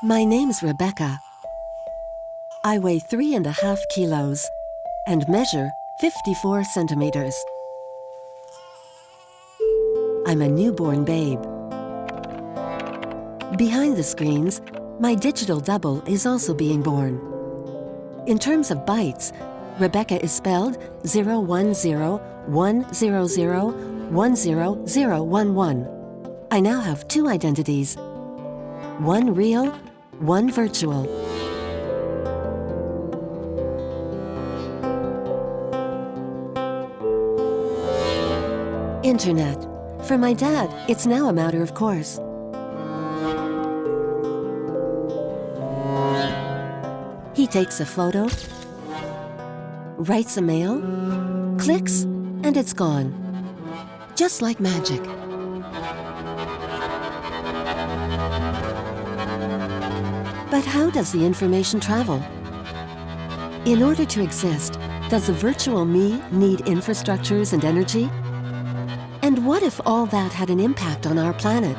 My name's Rebecca. I weigh 3.5 kilos and measure 54 centimeters. I'm a newborn babe. Behind the screens, my digital double is also being born. In terms of bytes, Rebecca is spelled 010-100-100-10011. I now have two identities, one real, one virtual. Internet. For my dad, it's now a matter of course. He takes a photo, writes a mail, clicks, and it's gone. Just like magic. But how does the information travel? In order to exist, does the virtual me need infrastructures and energy? And what if all that had an impact on our planet?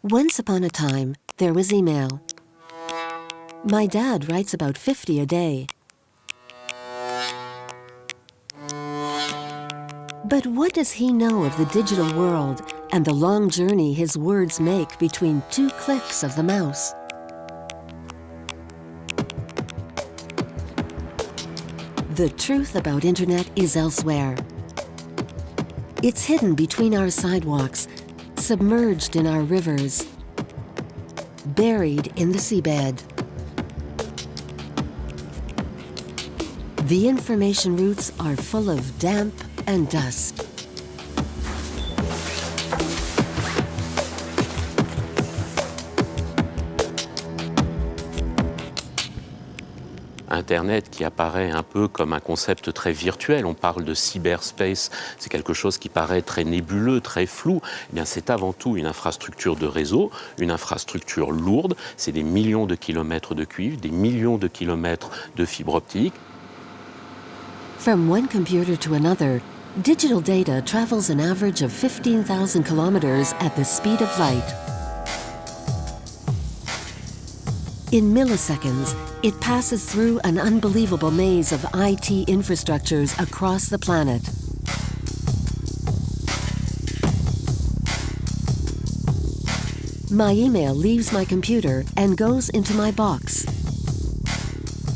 Once upon a time, there was email. My dad writes about 50 a day. But what does he know of the digital world and the long journey his words make between 2 clicks of the mouse? The truth about Internet is elsewhere. It's hidden between our sidewalks, submerged in our rivers, buried in the seabed. The information routes are full of damp and dust. Internet qui apparaît un peu comme un concept très virtuel. On parle de cyberspace, c'est quelque chose qui paraît très nébuleux, très flou. Eh bien, c'est avant tout une infrastructure de réseau, une infrastructure lourde. C'est des millions de kilomètres de cuivre, des millions de kilomètres de fibre optique. From one computer to another, digital data travels an average of 15,000 kilometers at the speed of light. In milliseconds, it passes through an unbelievable maze of IT infrastructures across the planet. My email leaves my computer and goes into my box.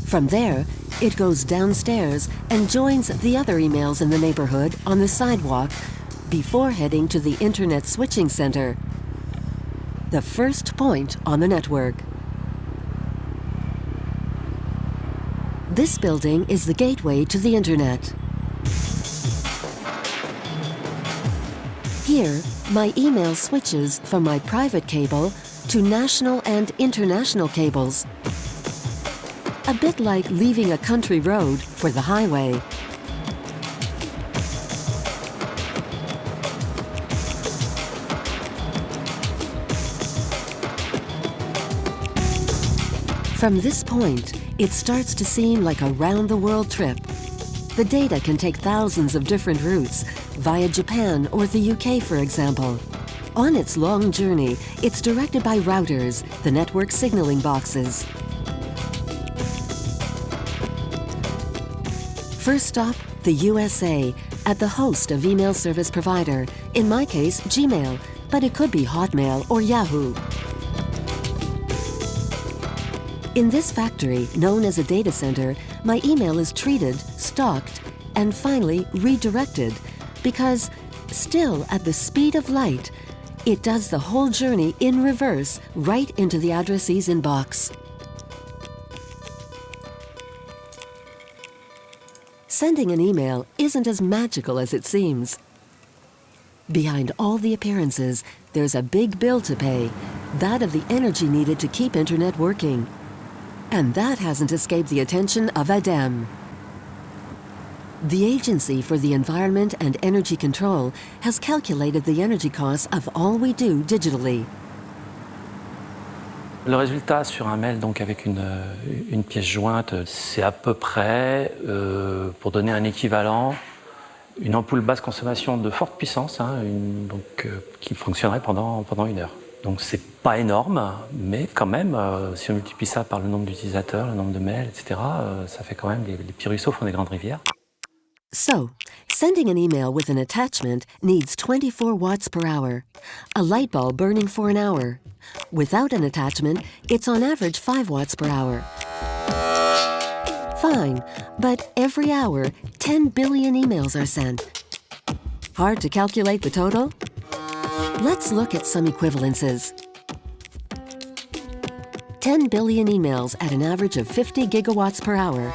From there, it goes downstairs and joins the other emails in the neighborhood on the sidewalk before heading to the Internet Switching Center, the first point on the network. This building is the gateway to the Internet. Here, my email switches from my private cable to national and international cables. A bit like leaving a country road for the highway. From this point, it starts to seem like a round-the-world trip. The data can take thousands of different routes, via Japan or the UK, for example. On its long journey, it's directed by routers, the network signaling boxes. First stop, the USA, at the host of email service provider, in my case, Gmail, but it could be Hotmail or Yahoo. In this factory, known as a data center, my email is treated, stocked, and finally redirected because, still at the speed of light, it does the whole journey in reverse right into the addressee's inbox. sending an email isn't as magical as it seems. Behind all the appearances, there's a big bill to pay, that of the energy needed to keep internet working. And that hasn't escaped the attention of ADEME. The Agency for the Environment and Energy Control has calculated the energy costs of all we do digitally. Le résultat sur un mail donc avec une pièce jointe, c'est à peu près, pour donner un équivalent, une ampoule basse consommation de forte puissance, qui fonctionnerait pendant 1 heure. Donc c'est pas énorme, mais quand même, si on multiplie ça par le nombre d'utilisateurs, le nombre de mails, etc., ça fait quand même les petits ruisseaux font des grandes rivières. So, sending an email with an attachment needs 24 watts per hour, a light bulb burning for an hour. Without an attachment, it's on average 5 watts per hour. Fine, but every hour, 10 billion emails are sent. Hard to calculate the total? Let's look at some equivalences. 10 billion emails at an average of 50 gigawatts per hour,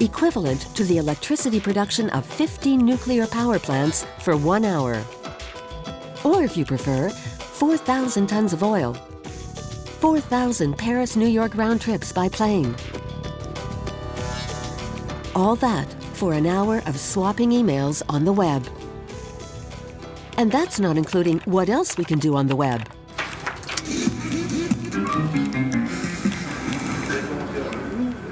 equivalent to the electricity production of 15 nuclear power plants for 1 hour. Or if you prefer, 4,000 tons of oil, 4,000 Paris-New York round trips by plane. All that for an hour of swapping emails on the web. And that's not including what else we can do on the web.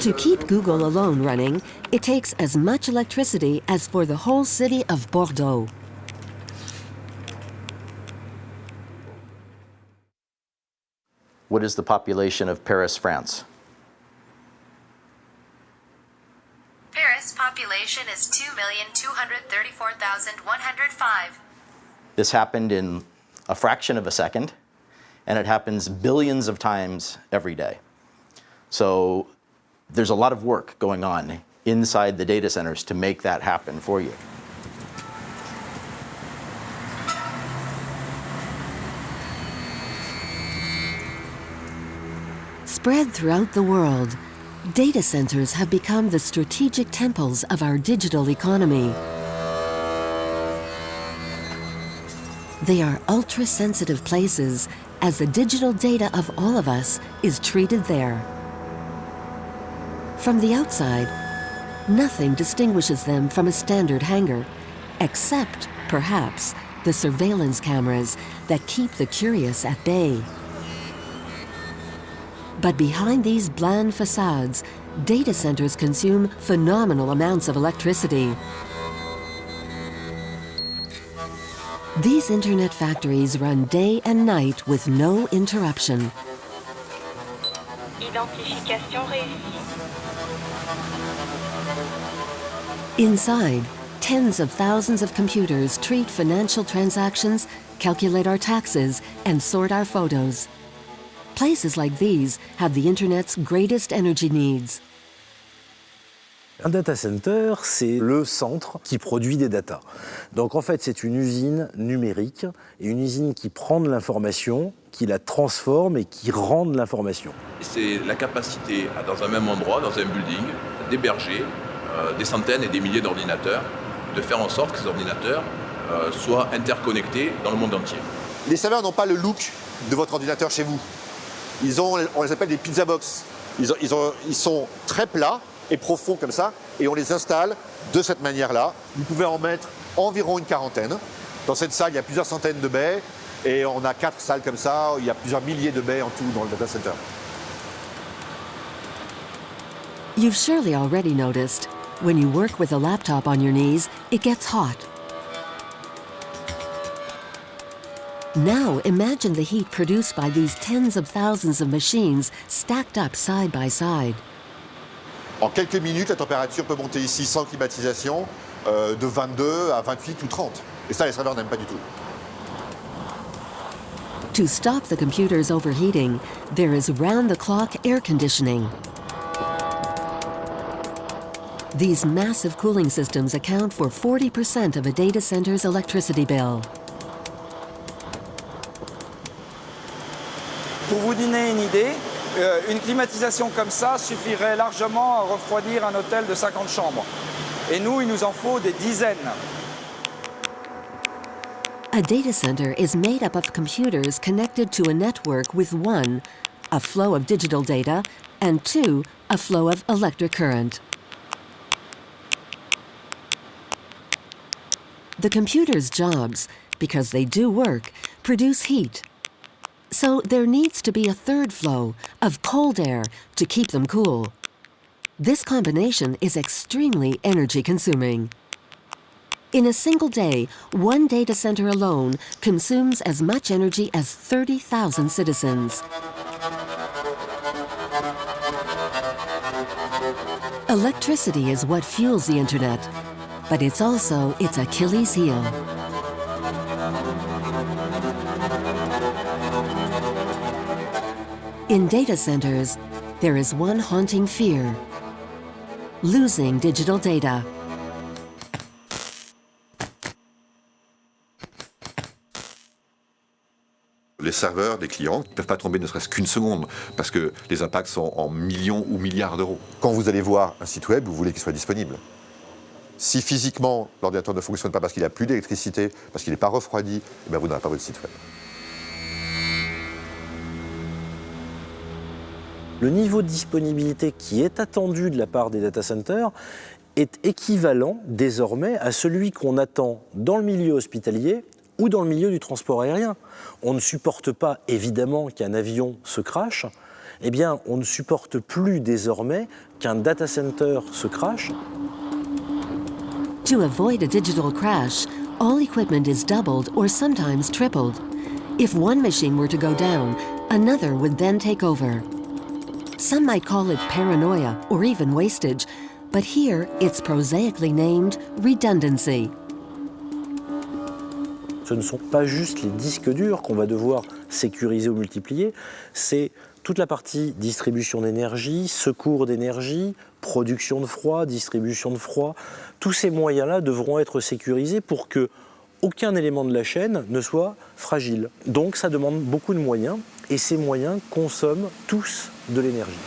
To keep Google alone running, it takes as much electricity as for the whole city of Bordeaux. What is the population of Paris, France? Paris population is 2,234,105. This happened in a fraction of a second, and it happens billions of times every day. So there's a lot of work going on inside the data centers to make that happen for you. Spread throughout the world, data centers have become the strategic temples of our digital economy. They are ultra-sensitive places, as the digital data of all of us is treated there. From the outside, nothing distinguishes them from a standard hangar, except, perhaps, the surveillance cameras that keep the curious at bay. But behind these bland facades, data centers consume phenomenal amounts of electricity. These internet factories run day and night with no interruption. Identification réussie. Inside, tens of thousands of computers treat financial transactions, calculate our taxes, and sort our photos. Places like these have the Internet's greatest energy needs. Un data center, c'est le centre qui produit des datas. Donc en fait, c'est une usine numérique et une usine qui prend de l'information, qui la transforme et qui rend de l'information. C'est la capacité, dans un même endroit, dans un building, d'héberger des centaines et des milliers d'ordinateurs, de faire en sorte que ces ordinateurs soient interconnectés dans le monde entier. Les serveurs n'ont pas le look de votre ordinateur chez vous. On les appelle des pizza box. Ils sont très plats et profonds comme ça, et on les installe de cette manière-là. Vous pouvez en mettre environ une quarantaine. Dans cette salle, il y a plusieurs centaines de baies, et on a 4 salles comme ça, il y a plusieurs milliers de baies en tout dans le data center. You've surely already noticed, when you work with a laptop on your knees, it gets hot. Now imagine the heat produced by these tens of thousands of machines stacked up side by side. En quelques minutes, la température peut monter ici sans climatisation de 22 à 28 ou 30. Et ça, les serveurs n'aiment pas du tout. To stop the computers overheating, there is round-the-clock air conditioning. These massive cooling systems account for 40% of a data center's electricity bill. Pour vous donner une idée, une climatisation comme ça suffirait largement à refroidir un hôtel de 50 chambres. Et nous, il nous en faut des dizaines. A data center is made up of computers connected to a network with one, a flow of digital data, and two, a flow of electric current. The computer's jobs, because they do work, produce heat. So there needs to be a third flow of cold air to keep them cool. This combination is extremely energy-consuming. In a single day, one data center alone consumes as much energy as 30,000 citizens. Electricity is what fuels the internet, but it's also its Achilles heel. In data centers, there is one haunting fear: losing digital data. Les serveurs des clients ne peuvent pas tomber ne serait-ce qu'une seconde, parce que les impacts sont en millions ou milliards d'euros. Quand vous allez voir un site web, vous voulez qu'il soit disponible. Si physiquement l'ordinateur ne fonctionne pas parce qu'il n'a plus d'électricité, parce qu'il n'est pas refroidi, eh bien vous n'aurez pas votre site web. Le niveau de disponibilité qui est attendu de la part des data centers est équivalent désormais à celui qu'on attend dans le milieu hospitalier ou dans le milieu du transport aérien. On ne supporte pas évidemment qu'un avion se crache, eh bien on ne supporte plus désormais qu'un data center se crache. To avoid a digital crash, all equipment is doubled or sometimes tripled. If one machine were to go down, another would then take over. Some might call it paranoia or even wastage, but here it's prosaically named redundancy. Ce ne sont pas juste les disques durs qu'on va devoir sécuriser ou multiplier, c'est toute la partie distribution d'énergie, secours d'énergie, production de froid, distribution de froid. Tous ces moyens-là devront être sécurisés pour que aucun élément de la chaîne ne soit fragile. Donc ça demande beaucoup de moyens, et ces moyens consomment tous de l'énergie.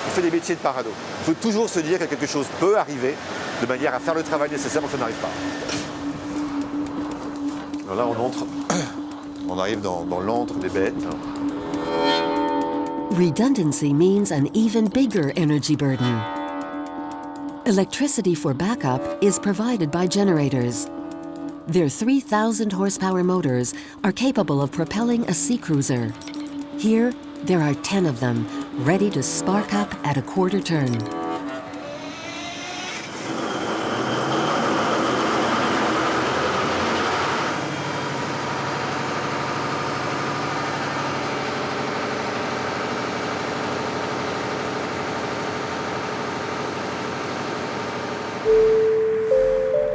On fait des métiers de parano. Il faut toujours se dire que quelque chose peut arriver de manière à faire le travail nécessaire pour que ça n'arrive pas. Alors là, on arrive dans l'antre des bêtes. Redundancy means an even bigger energy burden. Electricity for backup is provided by generators. Their 3,000 horsepower motors are capable of propelling a sea cruiser. Here, there are 10 of them, ready to spark up at a quarter turn.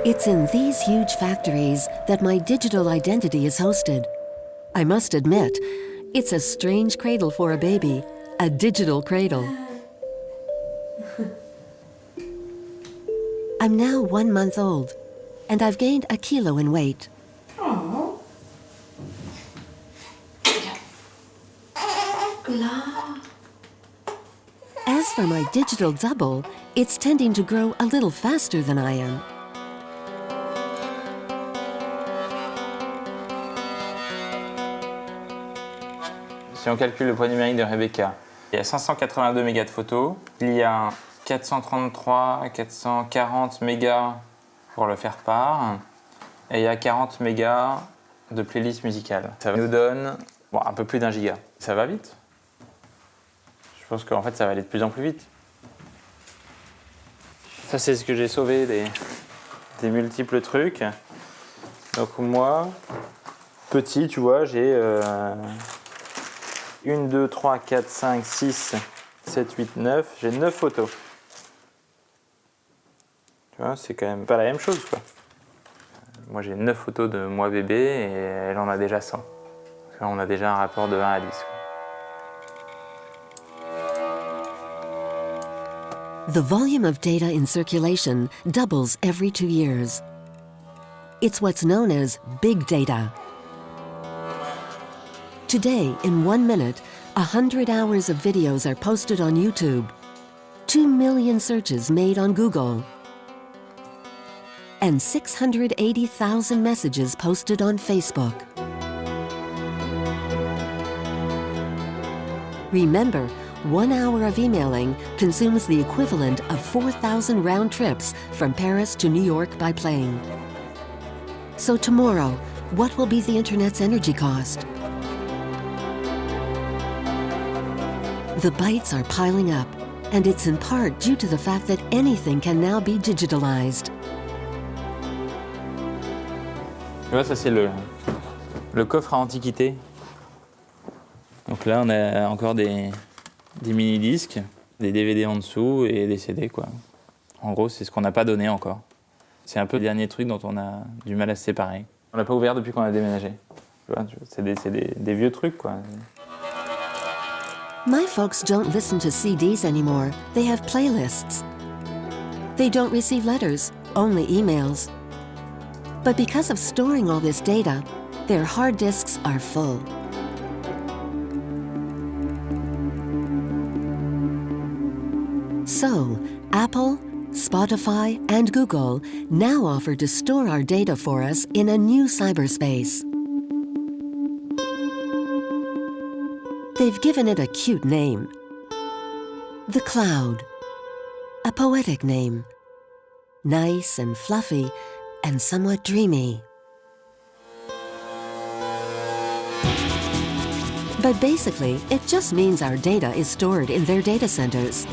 It's in these huge factories that my digital identity is hosted. I must admit, it's a strange cradle for a baby, a digital cradle. I'm now 1 month old, and I've gained a kilo in weight. Oh. As for my digital double, it's tending to grow a little faster than I am. Si on calcule le poids numérique de Rebecca, il y a 582 mégas de photos, il y a 433, 440 mégas pour le faire part, et il y a 40 mégas de playlist musicale. Ça nous donne un peu plus d'1 giga. Ça va vite. Je pense qu'en fait ça va aller de plus en plus vite. Ça c'est ce que j'ai sauvé des multiples trucs. Donc moi, petit, tu vois, j'ai 1, 2, 3, 4, 5, 6, 7, 8, 9. J'ai 9 photos. Tu vois, c'est quand même pas la même chose, quoi. Moi, j'ai 9 photos de moi bébé et elle en a déjà 100. On a déjà un rapport de 1 à 10. The volume of data in circulation doubles every 2 years. It's what's known as big data. Today, in 1 minute, 100 hours of videos are posted on YouTube, 2 million searches made on Google. and 680,000 messages posted on Facebook. Remember, 1 hour of emailing consumes the equivalent of 4,000 round trips from Paris to New York by plane. So tomorrow, what will be the Internet's energy cost? The bytes are piling up, and it's in part due to the fact that anything can now be digitalized. Tu vois, ça c'est le coffre à antiquité. Donc là, on a encore des mini-disques, des DVD en dessous et des CD, quoi. En gros, c'est ce qu'on n'a pas donné encore. C'est un peu le dernier truc dont on a du mal à se séparer. On l'a pas ouvert depuis qu'on a déménagé. Tu vois, c'est des vieux trucs, quoi. My folks don't listen to CDs anymore. They have playlists. They don't receive letters, only emails. But because of storing all this data, their hard disks are full. So, Apple, Spotify, and Google now offer to store our data for us in a new cyberspace. They've given it a cute name. The Cloud. A poetic name. Nice and fluffy and somewhat dreamy. But basically, it just means our data is stored in their data centers.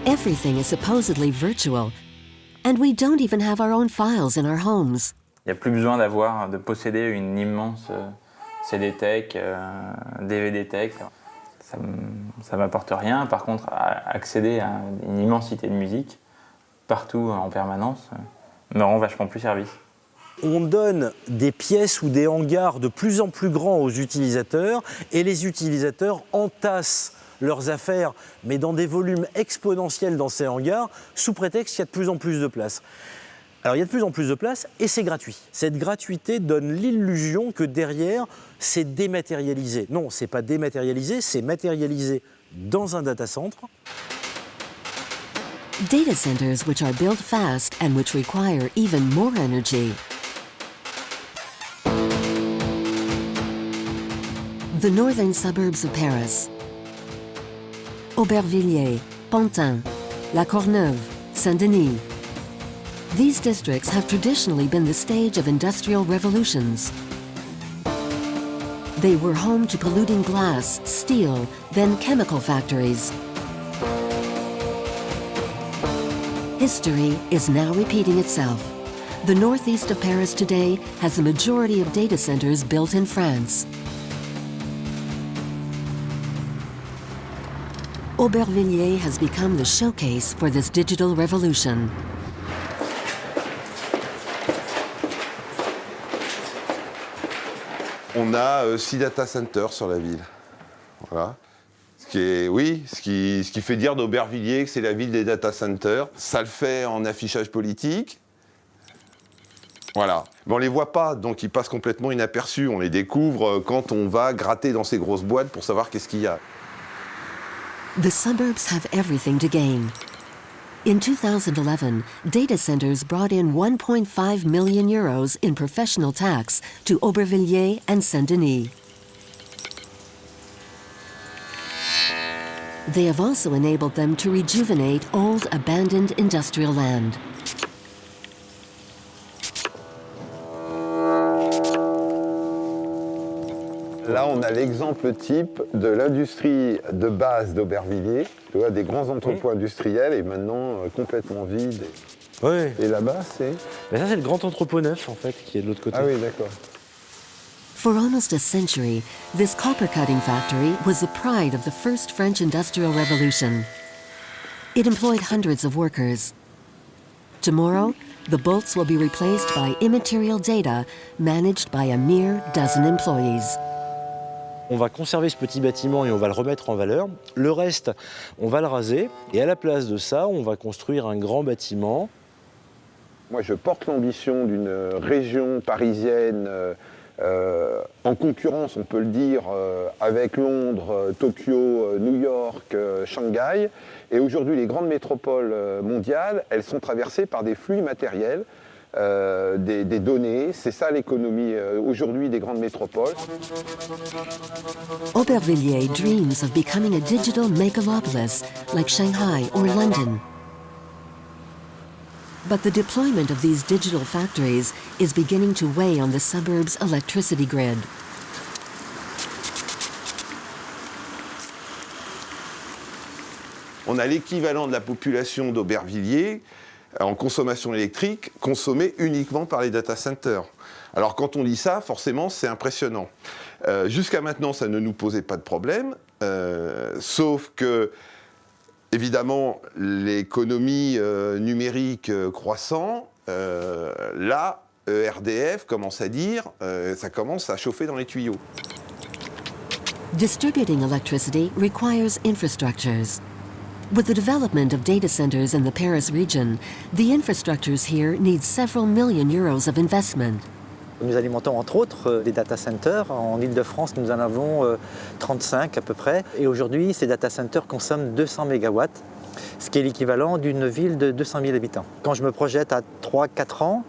Everything is supposedly virtual, and we don't even have our own files in our homes. Il n'y a plus besoin de posséder une immense CD-tech, DVD-tech. Ça m'apporte rien. Par contre, accéder à une immensité de musique, partout, en permanence, me rend vachement plus service. On donne des pièces ou des hangars de plus en plus grands aux utilisateurs et les utilisateurs entassent leurs affaires, mais dans des volumes exponentiels dans ces hangars, sous prétexte qu'il y a de plus en plus de place. Alors il y a de plus en plus de place et c'est gratuit. Cette gratuité donne l'illusion que derrière, c'est dématérialisé. Non, c'est pas dématérialisé, c'est matérialisé dans un data center. Data centers which are built fast and which require even more energy. The northern suburbs of Paris. Aubervilliers, Pantin, La Courneuve, Saint-Denis. These districts have traditionally been the stage of industrial revolutions. They were home to polluting glass, steel, then chemical factories. History is now repeating itself. The northeast of Paris today has the majority of data centers built in France. Aubervilliers has become the showcase for this digital revolution. On a 6 data centers sur la ville. Voilà. Ce qui fait dire d'Aubervilliers que c'est la ville des data centers. Ça le fait en affichage politique. Voilà. Mais on ne les voit pas, donc ils passent complètement inaperçus. On les découvre quand on va gratter dans ces grosses boîtes pour savoir qu'est-ce qu'il y a. The suburbs have everything to gain. In 2011, data centers brought in 1.5 million euros in professional tax to Aubervilliers and Saint-Denis. They have also enabled them to rejuvenate old, abandoned industrial land. Là, on a l'exemple type de l'industrie de base d'Aubervilliers, tu vois, des grands entrepôts industriels et maintenant complètement vides. Oui. Et là-bas, c'est... Mais ça, c'est le grand entrepôt neuf, en fait, qui est de l'autre côté. Ah oui, d'accord. For almost a century, this copper cutting factory was the pride of the first French Industrial Revolution. It employed hundreds of workers. Tomorrow, the bolts will be replaced by immaterial data managed by a mere dozen employees. On va conserver ce petit bâtiment et on va le remettre en valeur. Le reste, on va le raser. Et à la place de ça, on va construire un grand bâtiment. Moi, je porte l'ambition d'une région parisienne en concurrence, on peut le dire, avec Londres, Tokyo, New York, Shanghai. Et aujourd'hui, les grandes métropoles mondiales, elles sont traversées par des flux matériels, des données. C'est ça l'économie aujourd'hui des grandes métropoles. Aubervilliers dreams of becoming a digital megalopolis like Shanghai or London. But the deployment of these digital factories is beginning to weigh on the suburb's electricity grid. On a l'équivalent de la population d'Aubervilliers en consommation électrique consommée uniquement par les data centers. Alors quand on dit ça, forcément, c'est impressionnant. Jusqu'à maintenant, ça ne nous posait pas de problème, sauf que, évidemment, l'économie numérique croissant, là, RDF commence à dire, ça commence à chauffer dans les tuyaux. Distributing electricity requires infrastructures. With the development of data centers in the Paris region, the infrastructures here need several million euros of investment. Nous alimentons entre autres des data centers. En Ile-de-France, nous en avons 35 à peu près. Et aujourd'hui, ces data centers consomment 200 MW, ce qui est l'équivalent d'une ville de 200 000 habitants. Quand je me projette à 3-4 ans,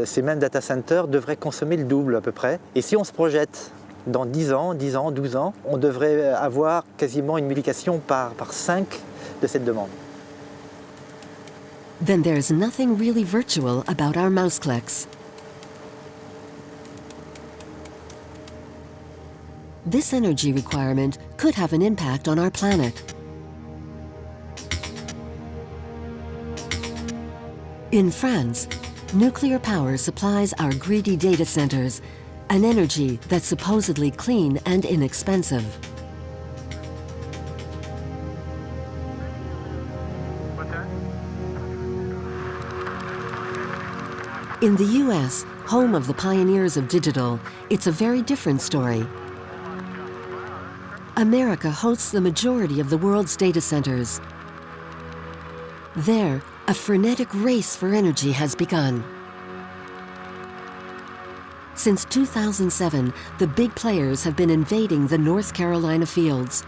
ces mêmes data centers devraient consommer le double à peu près. Et si on se projette dans 10 ans, 12 ans, on devrait avoir quasiment une multiplication par 5 de cette demande. Then there's nothing really virtual about our mouse clicks. This energy requirement could have an impact on our planet. In France, nuclear power supplies our greedy data centers, an energy that's supposedly clean and inexpensive. In the US, home of the pioneers of digital, it's a very different story. America hosts the majority of the world's data centers. There, a frenetic race for energy has begun. Since 2007, the big players have been invading the North Carolina fields.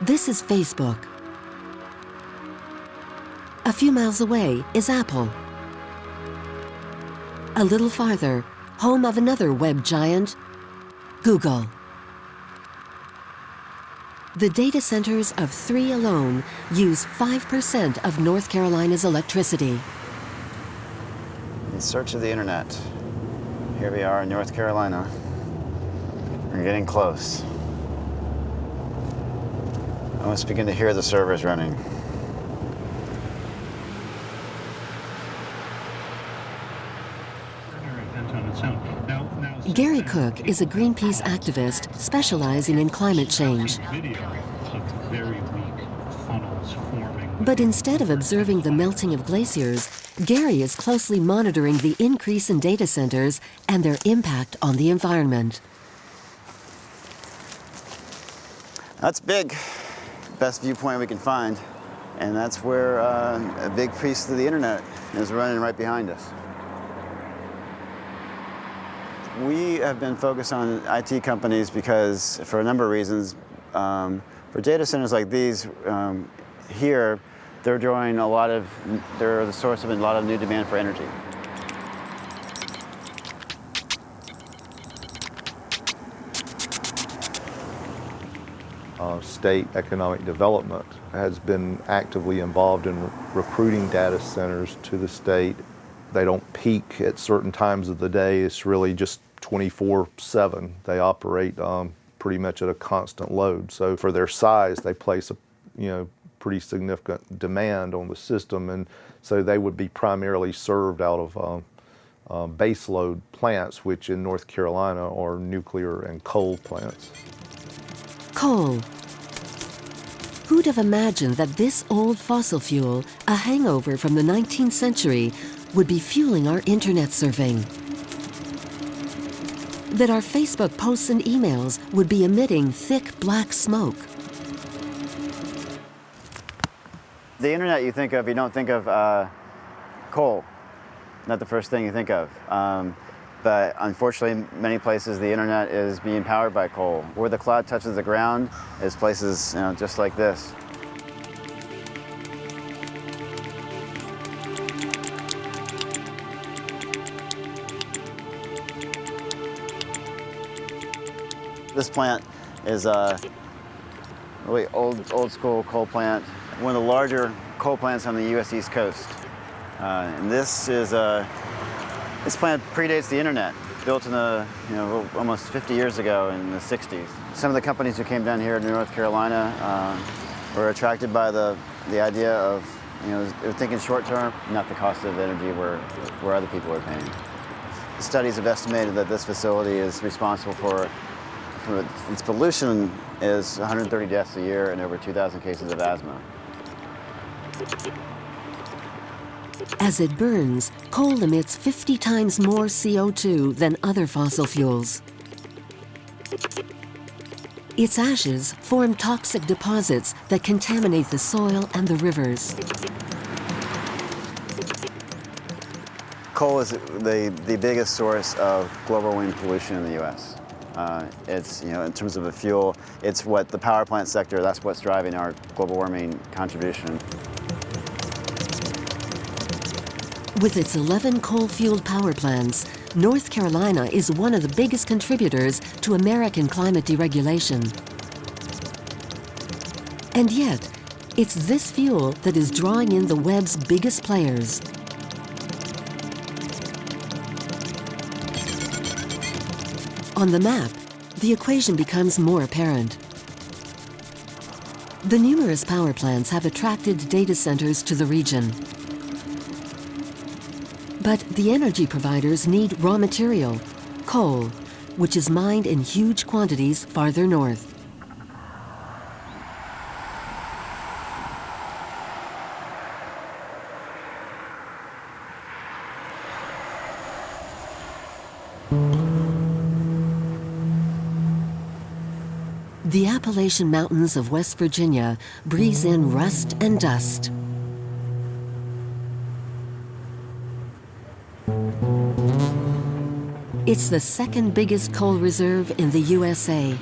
This is Facebook. A few miles away is Apple. A little farther, home of another web giant, Google. The data centers of 3 alone use 5% of North Carolina's electricity. In search of the internet. Here we are in North Carolina. We're getting close. I must begin to hear the servers running. Gary Cook is a Greenpeace activist specializing in climate change. But instead of observing the melting of glaciers, Gary is closely monitoring the increase in data centers and their impact on the environment. That's big. Best viewpoint we can find. And that's where a big piece of the internet is running right behind us. We have been focused on IT companies because, for a number of reasons, for data centers like these, here, they're the source of a lot of new demand for energy. State economic development has been actively involved in recruiting data centers to the state. They don't peak at certain times of the day. It's really just 24/7. They operate pretty much at a constant load. So for their size, they place a pretty significant demand on the system, and so they would be primarily served out of baseload plants, which in North Carolina are nuclear and coal plants. Coal. Who'd have imagined that this old fossil fuel, a hangover from the 19th century, would be fueling our internet surfing? That our Facebook posts and emails would be emitting thick black smoke? The internet you think of, you don't think of coal. Not the first thing you think of. But unfortunately, many places the internet is being powered by coal. Where the cloud touches the ground is places just like this. This plant is a really old school coal plant, one of the larger coal plants on the U.S. East Coast. And this plant predates the internet, built in the almost 50 years ago in the 60s. Some of the companies who came down here to North Carolina were attracted by the idea of they were thinking short term, not the cost of energy where other people are paying. Studies have estimated that this facility is responsible for its pollution is 130 deaths a year and over 2,000 cases of asthma. As it burns, coal emits 50 times more CO2 than other fossil fuels. Its ashes form toxic deposits that contaminate the soil and the rivers. Coal is the biggest source of global warming pollution in the U.S. It's, in terms of a fuel, it's what the power plant sector, that's what's driving our global warming contribution. With its 11 coal-fueled power plants, North Carolina is one of the biggest contributors to American climate deregulation. And yet, it's this fuel that is drawing in the web's biggest players. On the map, the equation becomes more apparent. The numerous power plants have attracted data centers to the region. But the energy providers need raw material, coal, which is mined in huge quantities farther north. The Appalachian Mountains of West Virginia breathe in rust and dust. It's the second biggest coal reserve in the USA.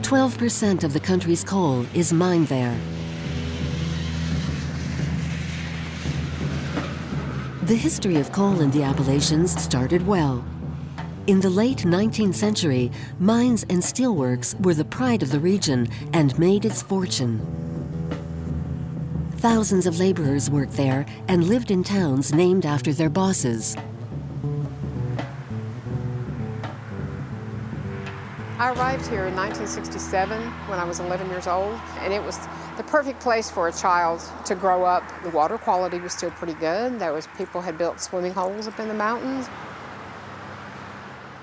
12% of the country's coal is mined there. The history of coal in the Appalachians started well. In the late 19th century, mines and steelworks were the pride of the region and made its fortune. Thousands of laborers worked there and lived in towns named after their bosses. I arrived here in 1967 when I was 11 years old, and it was the perfect place for a child to grow up. The water quality was still pretty good. People had built swimming holes up in the mountains.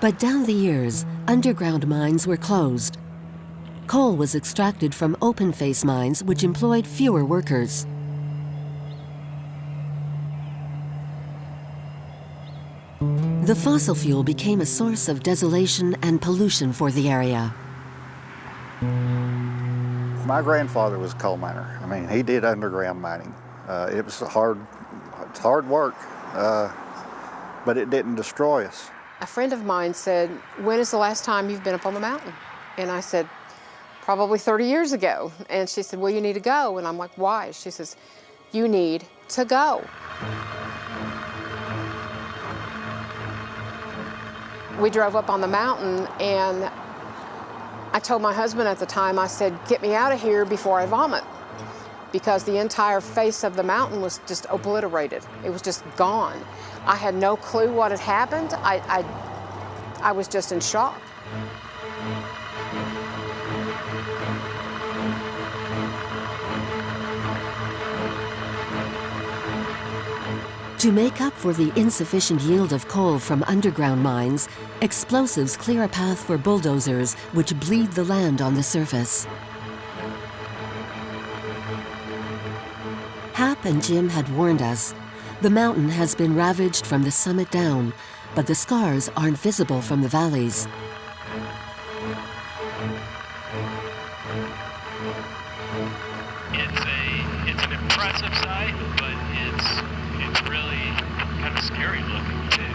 But down the years, underground mines were closed. Coal was extracted from open-face mines, which employed fewer workers. The fossil fuel became a source of desolation and pollution for the area. My grandfather was a coal miner. I mean, he did underground mining. It was hard work, but it didn't destroy us. A friend of mine said, "When is the last time you've been up on the mountain?" And I said, "Probably 30 years ago." And she said, "Well, you need to go." And I'm like, "Why?" She says, "You need to go." We drove up on the mountain, and I told my husband at the time, I said, "Get me out of here before I vomit," because the entire face of the mountain was just obliterated. It was just gone. I had no clue what had happened. I was just in shock. To make up for the insufficient yield of coal from underground mines, explosives clear a path for bulldozers which bleed the land on the surface. Hap and Jim had warned us. The mountain has been ravaged from the summit down, but the scars aren't visible from the valleys. It's an impressive sight, but it's really kind of scary looking too.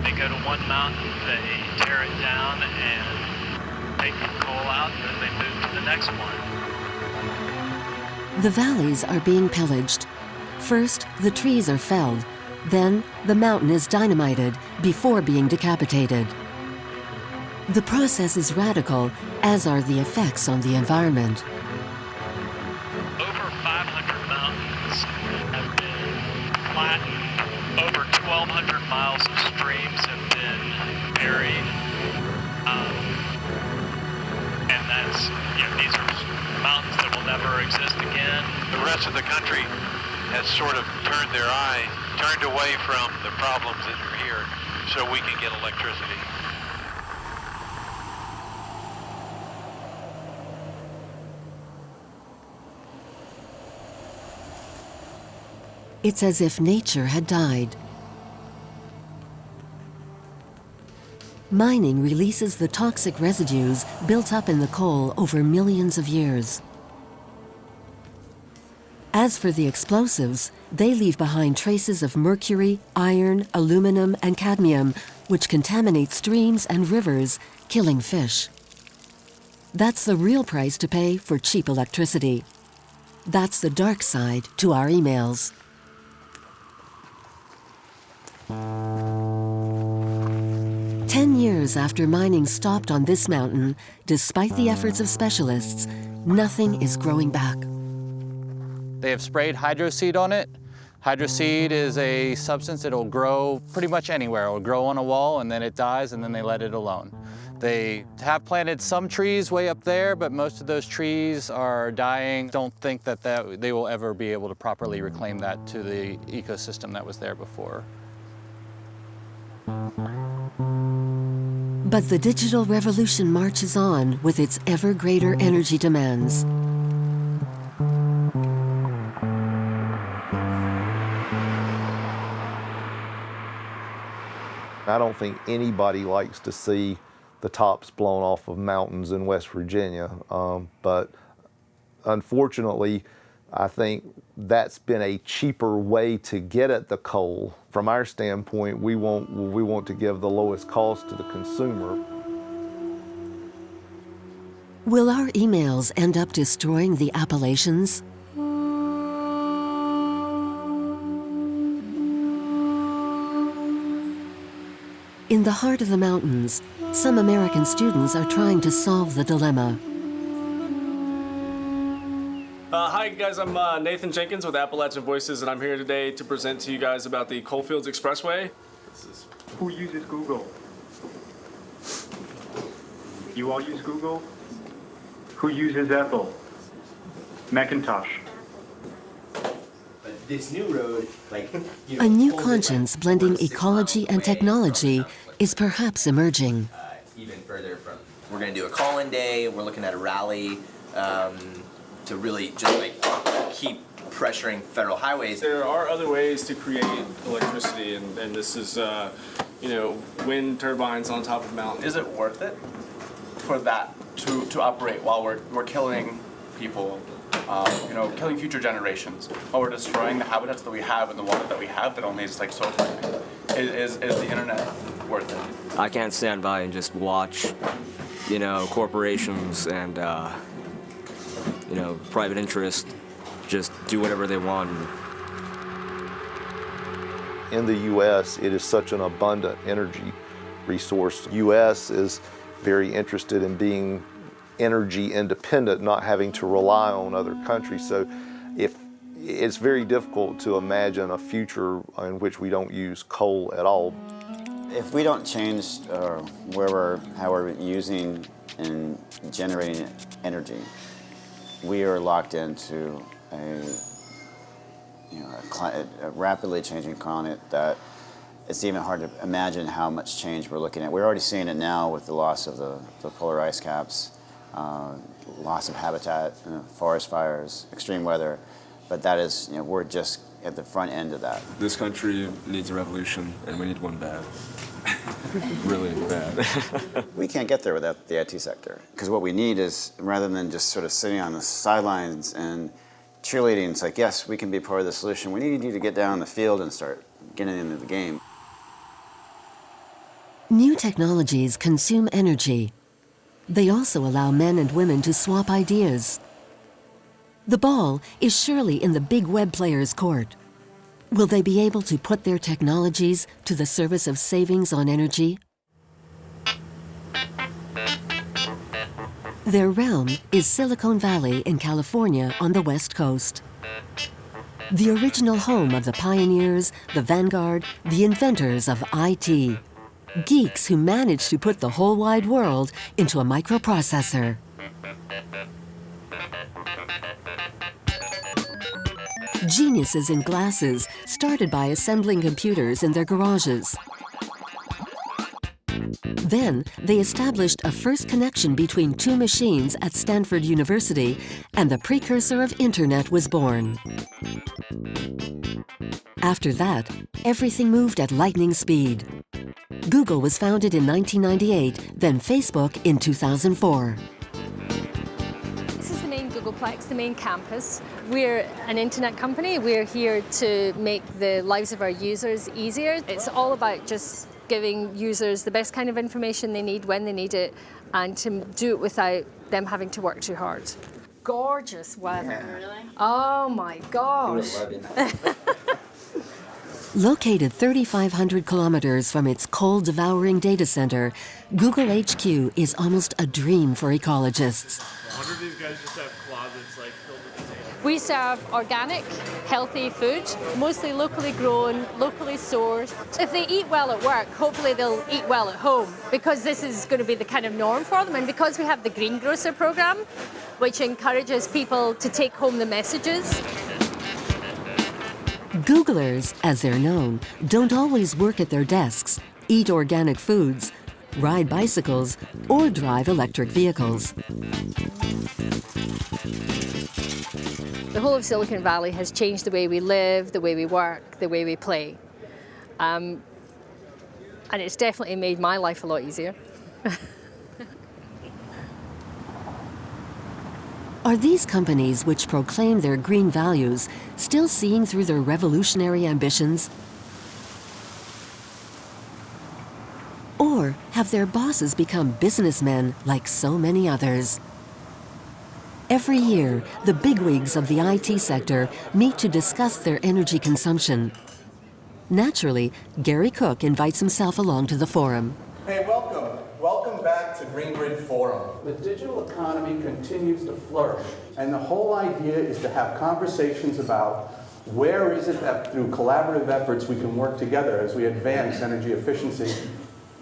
Big go to one mountain, they tear it down and take the coal out, and then they move to the next one. The valleys are being pillaged. First, the trees are felled. Then, the mountain is dynamited before being decapitated. The process is radical, as are the effects on the environment. Over 500 mountains have been flattened. Over 1,200 miles of streams have been buried. And that's, these are mountains that will never exist again. The rest of the country has sort of turned their eye, turned away from the problems that are here so we can get electricity. It's as if nature had died. Mining releases the toxic residues built up in the coal over millions of years. As for the explosives, they leave behind traces of mercury, iron, aluminum, and cadmium, which contaminate streams and rivers, killing fish. That's the real price to pay for cheap electricity. That's the dark side to our emails. Years after mining stopped on this mountain, despite the efforts of specialists, nothing is growing back. They have sprayed hydroseed on it. Hydroseed is a substance that will grow pretty much anywhere. It will grow on a wall and then it dies and then they let it alone. They have planted some trees way up there, but most of those trees are dying. Don't think that they will ever be able to properly reclaim that to the ecosystem that was there before. But the digital revolution marches on with its ever greater energy demands. I don't think anybody likes to see the tops blown off of mountains in West Virginia, but unfortunately, I think that's been a cheaper way to get at the coal. From our standpoint, we want to give the lowest cost to the consumer. Will our emails end up destroying the Appalachians? In the heart of the mountains, some American students are trying to solve the dilemma. Hi guys, I'm Nathan Jenkins with Appalachian Voices, and I'm here today to present to you guys about the Coalfields Expressway. Who uses Google? You all use Google? Who uses Apple? Macintosh? This new road, A new conscience blending ecology and technology is perhaps emerging. even further from. We're going to do a call-in day. We're looking at a rally to really just keep pressuring federal highways. There are other ways to create electricity, and this is, wind turbines on top of mountains. Is it worth it for that to operate while we're killing people, killing future generations, while we're destroying the habitats that we have and the water that we have that only is so finite? Is the internet worth it? I can't stand by and just watch, corporations and, private interests just do whatever they want. In the U.S., it is such an abundant energy resource. The U.S. is very interested in being energy independent, not having to rely on other countries. So it's very difficult to imagine a future in which we don't use coal at all. If we don't change how we're using and generating energy, we are locked into a rapidly changing climate that it's even hard to imagine how much change we're looking at. We're already seeing it now with the loss of the polar ice caps, loss of habitat, forest fires, extreme weather. But that is, we're just at the front end of that. This country needs a revolution, and we need one bad. Really bad. We can't get there without the IT sector. Because what we need is, rather than just sort of sitting on the sidelines and cheerleading, it's like, yes, we can be part of the solution. We need you to get down in the field and start getting into the game. New technologies consume energy. They also allow men and women to swap ideas. The ball is surely in the big web players' court. Will they be able to put their technologies to the service of savings on energy? Their realm is Silicon Valley in California on the West Coast. The original home of the pioneers, the vanguard, the inventors of IT. Geeks who managed to put the whole wide world into a microprocessor. Geniuses in glasses started by assembling computers in their garages. Then, they established a first connection between two machines at Stanford University, and the precursor of Internet was born. After that, everything moved at lightning speed. Google was founded in 1998, then Facebook in 2004. This is the main Googleplex, the main campus. We're an internet company. We're here to make the lives of our users easier. It's all about just giving users the best kind of information they need when they need it, and to do it without them having to work too hard. Gorgeous weather. Yeah. Really? Oh my gosh. Located 3,500 kilometers from its coal-devouring data center, Google HQ is almost a dream for ecologists. I wonder if these guys just have closets like filled with potatoes. We serve organic, healthy food, mostly locally grown, locally sourced. If they eat well at work, hopefully they'll eat well at home, because this is going to be the kind of norm for them. And because we have the Greengrocer program, which encourages people to take home the messages. Googlers, as they're known, don't always work at their desks, eat organic foods, ride bicycles, or drive electric vehicles. The whole of Silicon Valley has changed the way we live, the way we work, the way we play. And it's definitely made my life a lot easier. Are these companies which proclaim their green values still seeing through their revolutionary ambitions? Or have their bosses become businessmen like so many others? Every year, the bigwigs of the IT sector meet to discuss their energy consumption. Naturally, Gary Cook invites himself along to the forum. Hey, welcome. Welcome back to Green Grid Forum. The digital economy continues to flourish, and the whole idea is to have conversations about where is it that through collaborative efforts we can work together as we advance energy efficiency.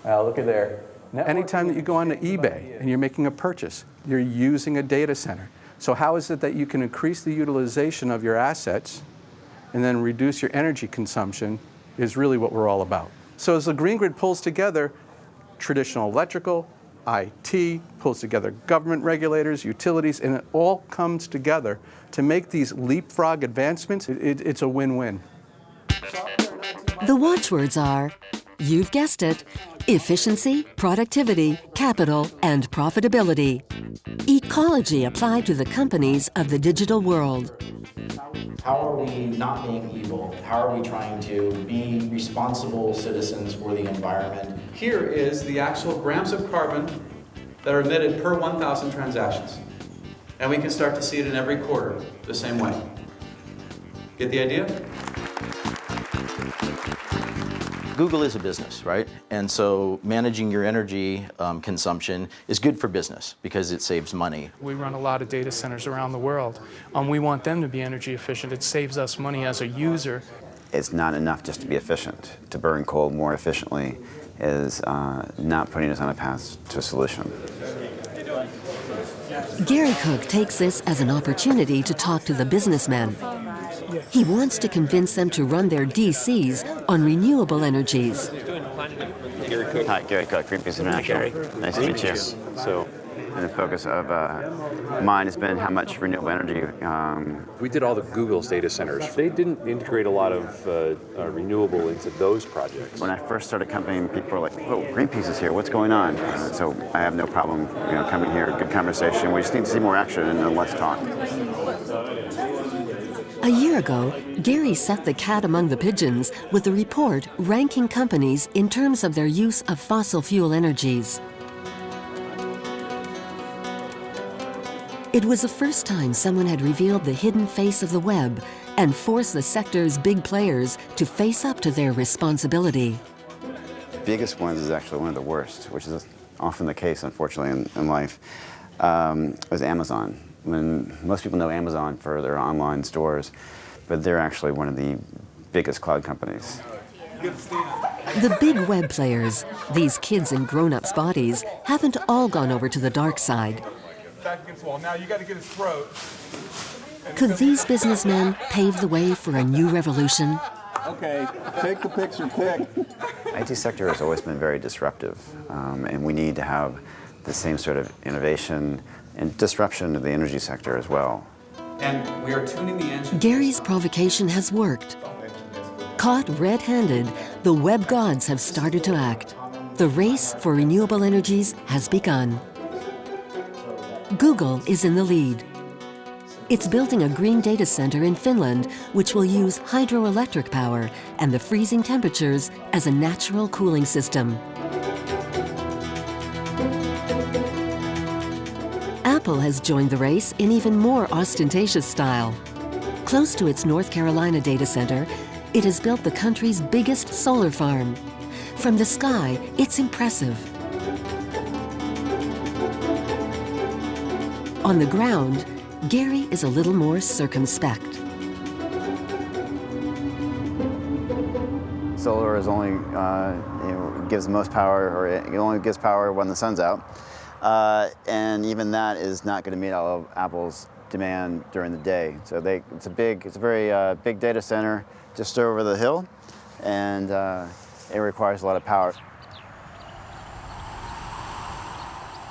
Look at there. Anytime that you go onto eBay and you're making a purchase, you're using a data center. So how is it that you can increase the utilization of your assets and then reduce your energy consumption is really what we're all about. So as the Green Grid pulls together traditional electrical, IT, pulls together government regulators, utilities, and it all comes together to make these leapfrog advancements. It's a win-win. The watchwords are, you've guessed it, efficiency, productivity, capital, and profitability. Ecology applied to the companies of the digital world. How are we not being evil? How are we trying to be responsible citizens for the environment? Here is the actual grams of carbon that are emitted per 1,000 transactions. And we can start to see it in every quarter the same way. Get the idea? Google is a business, right? And so managing your energy consumption is good for business because it saves money. We run a lot of data centers around the world. We want them to be energy efficient. It saves us money as a user. It's not enough just to be efficient. To burn coal more efficiently is not putting us on a path to a solution. Gary Cook takes this as an opportunity to talk to the businessmen. He wants to convince them to run their DCs on renewable energies. Gary Cook. Hi, Gary Cook, Greenpeace International. Nice to meet you. So, and the focus of mine has been how much renewable energy. We did all the Google's data centers. They didn't integrate a lot of renewable into those projects. When I first started coming, people were like, "Whoa, Greenpeace is here. What's going on?" So I have no problem, coming here. Good conversation. We just need to see more action and less talk. A year ago, Gary set the cat among the pigeons with a report ranking companies in terms of their use of fossil fuel energies. It was the first time someone had revealed the hidden face of the web and forced the sector's big players to face up to their responsibility. The biggest ones is actually one of the worst, which is often the case, unfortunately, in life, was Amazon. When most people know Amazon for their online stores, but they're actually one of the biggest cloud companies. The big web players, these kids in grown-ups' bodies, haven't all gone over to the dark side. Back against the wall. Now you got to get his throat. Could these businessmen pave the way for a new revolution? Okay, take the picture, pick. IT sector has always been very disruptive, and we need to have the same sort of innovation and disruption of the energy sector as well. And we are tuning the engine. Gary's provocation has worked. Caught red-handed, the web gods have started to act. The race for renewable energies has begun. Google is in the lead. It's building a green data center in Finland, which will use hydroelectric power and the freezing temperatures as a natural cooling system. Apple has joined the race in even more ostentatious style. Close to its North Carolina data center, it has built the country's biggest solar farm. From the sky, it's impressive. On the ground, Gary is a little more circumspect. Solar is only gives the most power, or it only gives power when the sun's out, and even that is not going to meet all of Apple's demand during the day. So it's a very big data center just over the hill, and it requires a lot of power.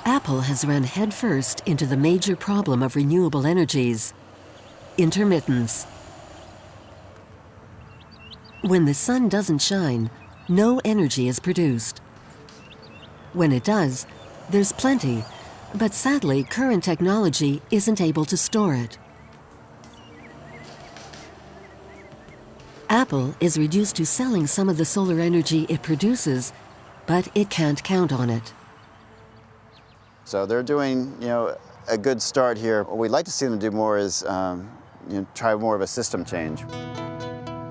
Apple has run headfirst into the major problem of renewable energies: intermittence. When the sun doesn't shine, no energy is produced. When it does, there's plenty, but sadly, current technology isn't able to store it. Apple is reduced to selling some of the solar energy it produces, but it can't count on it. So they're doing, a good start here. What we'd like to see them do more is, try more of a system change.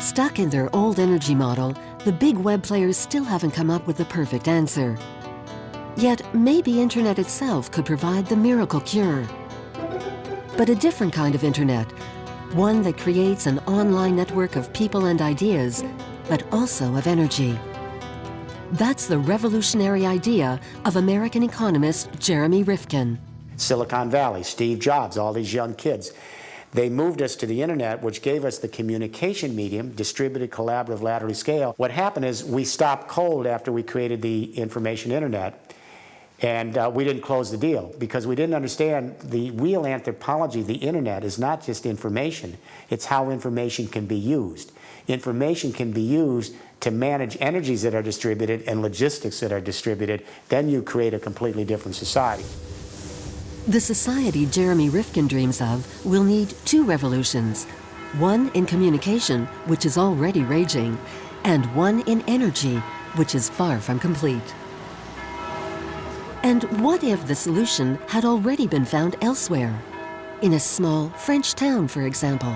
Stuck in their old energy model, the big web players still haven't come up with the perfect answer. Yet maybe internet itself could provide the miracle cure. But a different kind of internet, one that creates an online network of people and ideas, but also of energy. That's the revolutionary idea of American economist Jeremy Rifkin. Silicon Valley, Steve Jobs, all these young kids. They moved us to the internet, which gave us the communication medium, distributed, collaborative, laterally scale. What happened is we stopped cold after we created the information internet, and we didn't close the deal because we didn't understand the real anthropology of the internet is not just information, it's how information can be used. Information can be used to manage energies that are distributed and logistics that are distributed. Then you create a completely different society. The society Jeremy Rifkin dreams of will need two revolutions. One in communication, which is already raging, and one in energy, which is far from complete. And what if the solution had already been found elsewhere? In a small French town, for example.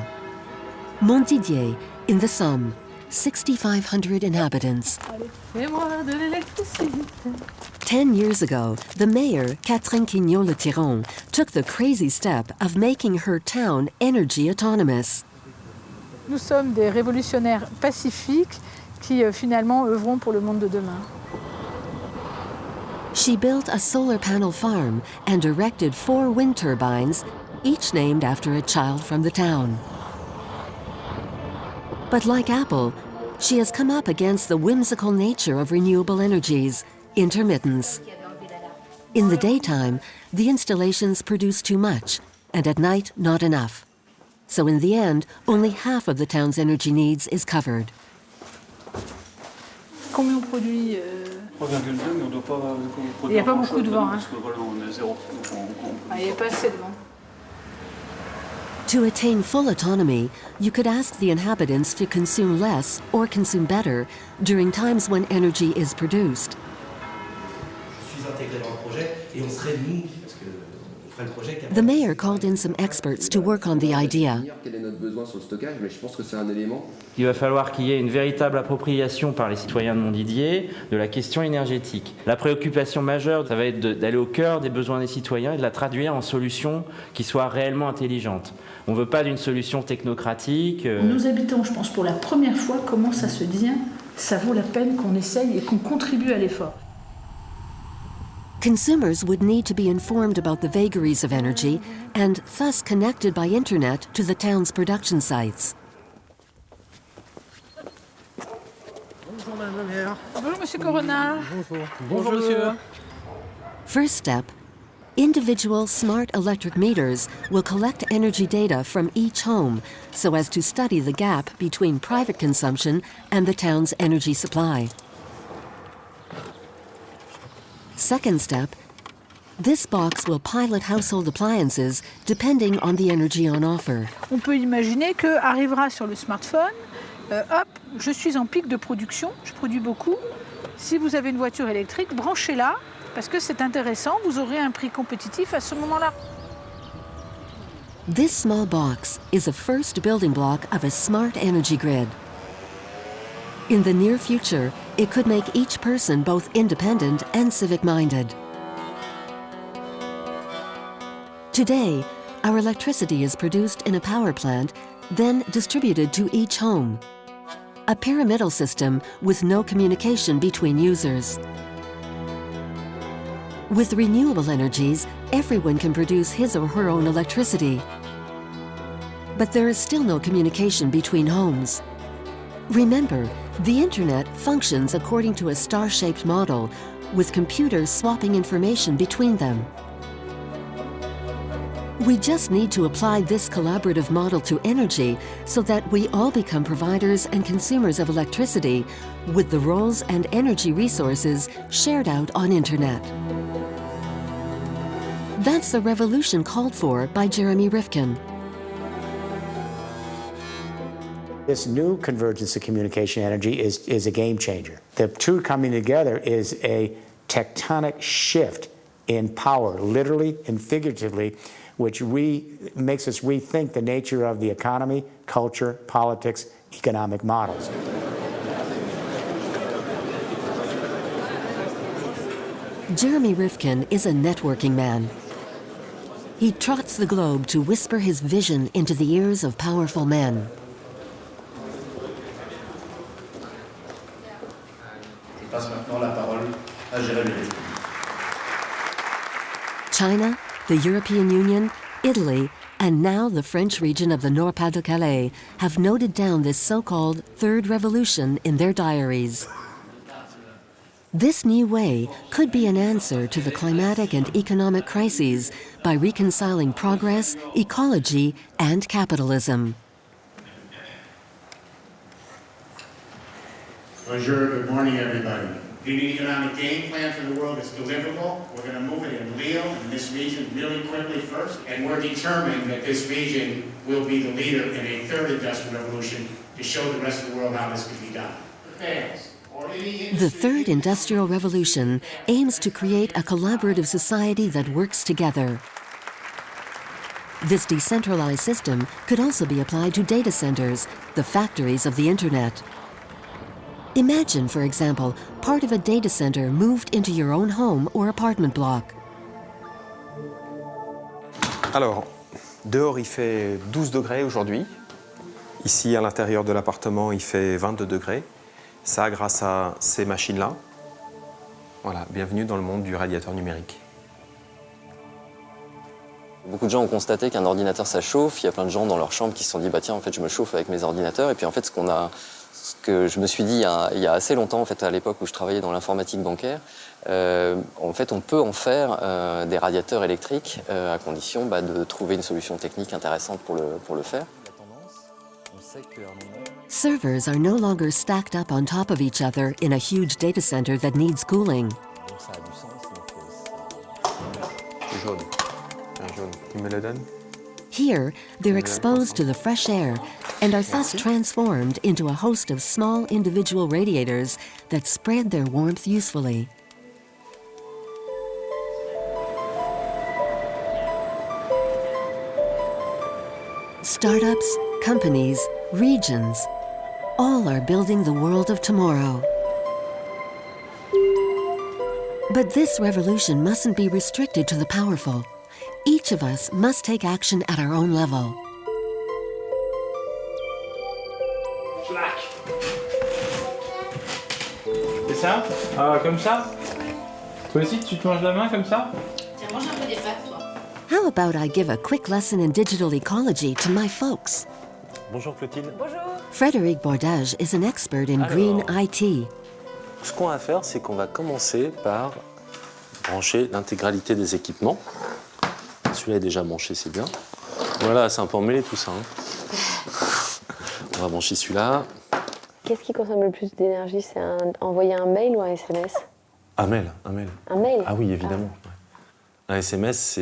Montdidier, in the Somme, 6,500 inhabitants. 10 years ago, the mayor, Catherine Quignot-Le-Tiron, took the crazy step of making her town energy autonomous. Nous sommes des révolutionnaires pacifiques qui finalement œuvront pour le monde de demain. She built a solar panel farm and erected 4 wind turbines, each named after a child from the town. But like Apple, she has come up against the whimsical nature of renewable energies, intermittence. In the daytime, the installations produce too much, and at night, not enough. So in the end, only half of the town's energy needs is covered. Combien on produit 3,2, mais on doit pas Il n'y a pas beaucoup de vent. Parce que voilà, on est zéro. Il n'y a pas assez de vent. To attain full autonomy, you could ask the inhabitants to consume less or consume better during times when energy is produced. The mayor called in some experts to work on the idea. Il va falloir qu'il y ait une véritable appropriation par les citoyens de Montdidier de la question énergétique. La préoccupation majeure, ça va être d'aller au cœur des besoins des citoyens et de la traduire en solutions qui soient réellement intelligentes. On ne veut pas d'une solution technocratique. Nos habitants, je pense, pour la première fois, commencent à se dire ça vaut la peine qu'on essaye et qu'on contribue à l'effort. Consumers would need to be informed about the vagaries of energy and thus connected by internet to the town's production sites. Bonjour Madame la maire. Bonjour Monsieur Corona. Bonjour. Bonjour Monsieur. First step, individual smart electric meters will collect energy data from each home so as to study the gap between private consumption and the town's energy supply. Second step, this box will pilot household appliances depending on the energy on offer. On peut imaginer que arrivera sur le smartphone, hop, je suis en pic de production, je produis beaucoup. Si vous avez une voiture électrique, branchez-la parce que c'est intéressant, vous aurez un prix compétitif à ce moment-là. This small box is a first building block of a smart energy grid. In the near future, it could make each person both independent and civic-minded. Today, our electricity is produced in a power plant, then distributed to each home. A pyramidal system with no communication between users. With renewable energies, everyone can produce his or her own electricity. But there is still no communication between homes. Remember, the Internet functions according to a star-shaped model, with computers swapping information between them. We just need to apply this collaborative model to energy so that we all become providers and consumers of electricity, with the roles and energy resources shared out on Internet. That's the revolution called for by Jeremy Rifkin. This new convergence of communication energy is a game changer. The two coming together is a tectonic shift in power, literally and figuratively, which makes us rethink the nature of the economy, culture, politics, economic models. Jeremy Rifkin is a networking man. He trots the globe to whisper his vision into the ears of powerful men. China, the European Union, Italy, and now the French region of the Nord-Pas-de-Calais have noted down this so-called Third Revolution in their diaries. This new way could be an answer to the climatic and economic crises by reconciling progress, ecology, and capitalism. Bonjour, good morning, everybody. The economic game plan for the world is deliverable. We're going to move it in Leo, in this region, really quickly first. And we're determined that this region will be the leader in a third industrial revolution to show the rest of the world how this can be done. The Third Industrial Revolution aims to create a collaborative society that works together. This decentralized system could also be applied to data centers, the factories of the Internet. Imagine, for example, part of a data center moved into your own home or apartment block. Alors, dehors il fait 12 degrés aujourd'hui. Ici, à l'intérieur de l'appartement, il fait 22 degrés. Ça, grâce à ces machines-là. Voilà, bienvenue dans le monde du radiateur numérique. Beaucoup de gens ont constaté qu'un ordinateur ça chauffe. Il y a plein de gens dans leur chambre qui se sont dit bah tiens en fait je me chauffe avec mes ordinateurs. Et puis en fait ce que je me suis dit il y a assez longtemps en fait à l'époque où je travaillais dans l'informatique bancaire, en fait on peut en faire des radiateurs électriques à condition de trouver une solution technique intéressante pour le faire. Servers are no longer stacked up on top of each other in a huge data center that needs cooling. Jaune. Un jaune. Tu me le donnes? Here, they're exposed to the fresh air and are thus transformed into a host of small individual radiators that spread their warmth usefully. Startups, companies, regions, all are building the world of tomorrow. But this revolution mustn't be restricted to the powerful. Each of us must take action at our own level. C'est ça? Ah, comme ça? Toi aussi, tu te manges la main comme ça? Tiens, mange un peu des pâtes, toi. How about I give a quick lesson in digital ecology to my folks? Bonjour Clotilde. Bonjour. Frédéric Bordage is an expert in green IT. Ce qu'on va faire, c'est qu'on va commencer par brancher l'intégralité des équipements. Celui-là est déjà branché, c'est bien. Voilà, c'est un peu emmêlé tout ça. On va brancher celui-là. Qu'est-ce qui consomme le plus d'énergie? C'est envoyer un mail ou un SMS? Un mail. Un mail? Ah oui, évidemment. Un SMS,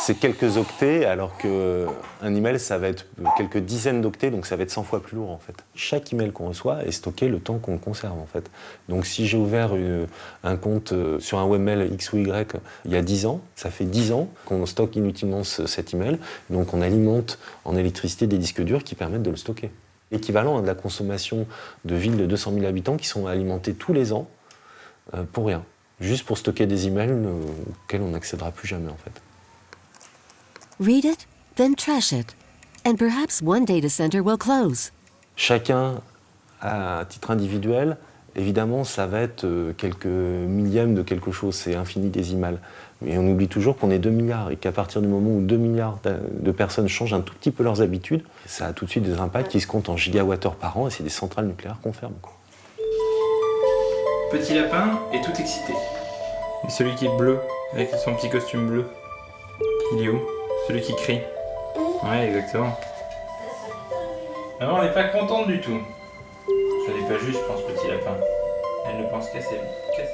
c'est quelques octets, alors qu'un email, ça va être quelques dizaines d'octets, donc ça va être 100 fois plus lourd en fait. Chaque email qu'on reçoit est stocké le temps qu'on le conserve en fait. Donc si j'ai ouvert un compte sur un webmail X ou Y il y a 10 ans, ça fait 10 ans qu'on stocke inutilement cet email, donc on alimente en électricité des disques durs qui permettent de le stocker. Équivalent à de la consommation de villes de 200 000 habitants qui sont alimentées tous les ans pour rien. Juste pour stocker des emails auxquels on n'accédera plus jamais en fait. Read it, then trash it, and perhaps one data center will close. Chacun, à titre individuel, évidemment, ça va être quelques millièmes de quelque chose, c'est infinitésimal. Mais on oublie toujours qu'on est 2 milliards et qu'à partir du moment où 2 milliards de personnes changent un tout petit peu leurs habitudes, ça a tout de suite des impacts qui se comptent en gigawattheures par an et c'est des centrales nucléaires qu'on ferme. Petit lapin est tout excité. Et celui qui est bleu, avec son petit costume bleu, il est où? Celui qui crie. Ouais, exactement. Maman, elle n'est pas contente du tout. Ce n'est pas juste, je pense, petit lapin. Elle ne pense qu'à ses...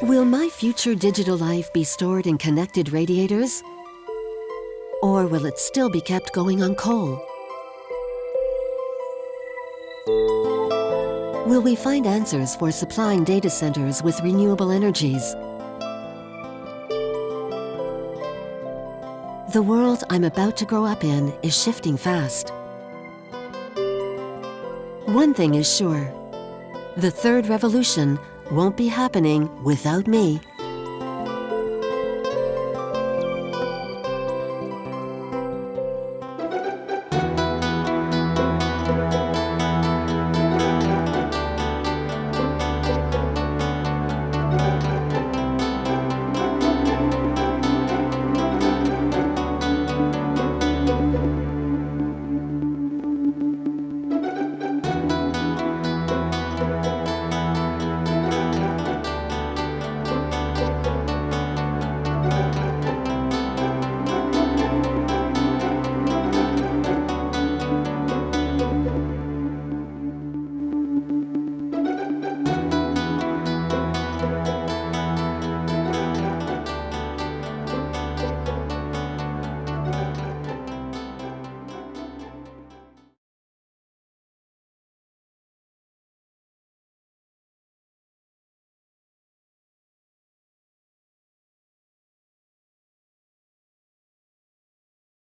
Will my future digital life be stored in connected radiators? Or will it still be kept going on coal? Will we find answers for supplying data centers with renewable energies? The world I'm about to grow up in is shifting fast. One thing is sure, the third revolution won't be happening without me.